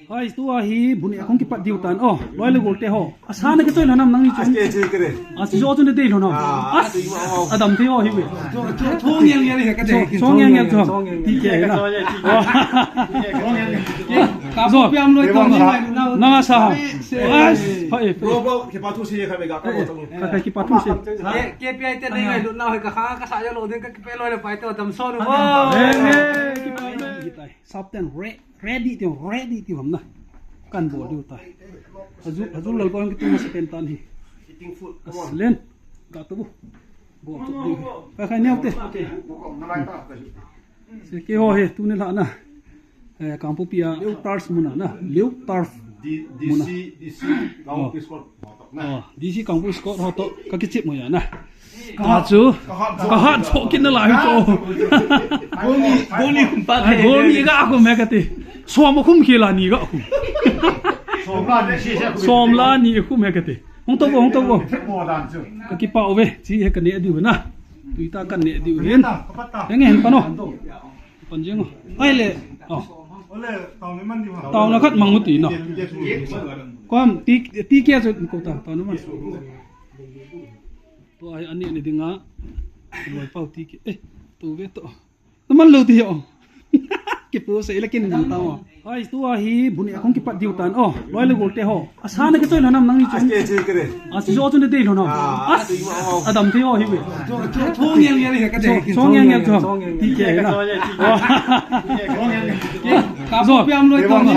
ai tua hi buni akong ki pat diu tan oh loi le golte ho asana ke toy lanam nang ni chon as jo chon de lo no as adam thi ho hi be chong yang yang ka de chong yang yang chong ti ke na ka bo piam loi tong na sa as hai Robo ke patu si ka be ga ka tong ka ki patu si ke pi ai te dei ngai lu na ka kha ka sa lo den ka pe loi le pai to dam so nu sắp tên ready tiêu hầm na căn bộ điều tai azu lal con cái tung sepen tan hi eating food lên cả tu bộ cái khai neo te se ke ho he tu ne la na kampu pia leu tars muna na leu tarf DC gaung piskot DC kampu skot ho to ka ki chip mo ya na ka chu ka hat cho kin na la hi to goni ga aku me ka ti som khum khi la ni ga aku som la ni khu me ka ti hong to go ka ki pa ove chi he ka ne di na tuita kan ne di hen yang hen pa no pan jeng ai le tao nó khát măng một tí nó con tí kia rồi cậu tao nó mà tôi anh này đi ngã rồi bao tí kia tôi biết tôi nó mất lâu thì họ cái bố sẽ là cái gì tao ai tua hi buni akong ki pat diu tan oh loi le golte ho asana ke toy lanam nang ni chon as jo chon de lo no as adam thi ho hi be chong yang yang ka de chong yang yang chong ti ke na ka bo piam loi tong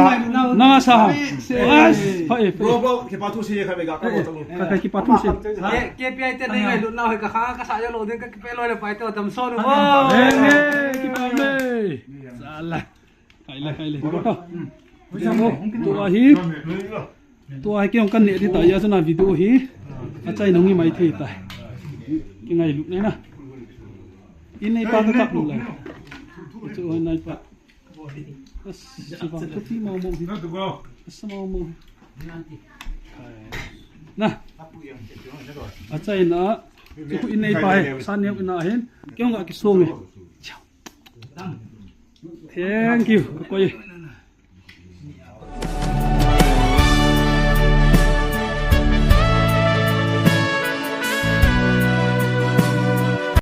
na sa as hai Robo ke patu si ka be ga ka tong ka ki patu si ke pi ai te dei ngai lu na ka kha ka sa lo den ka pe loi le pai to dam so nu ki pa me salah kai le tua hi ke ong kan ne di ta ya sana video hi achai nongi mai thei ta ki ngai lu ne na in nei pa ka kap lu la chu hoi nai pa as si ba chu ti mau mo hi as mau mo na achai na chu in nei pa san ne ina hen ke ong ga ki song thank you coi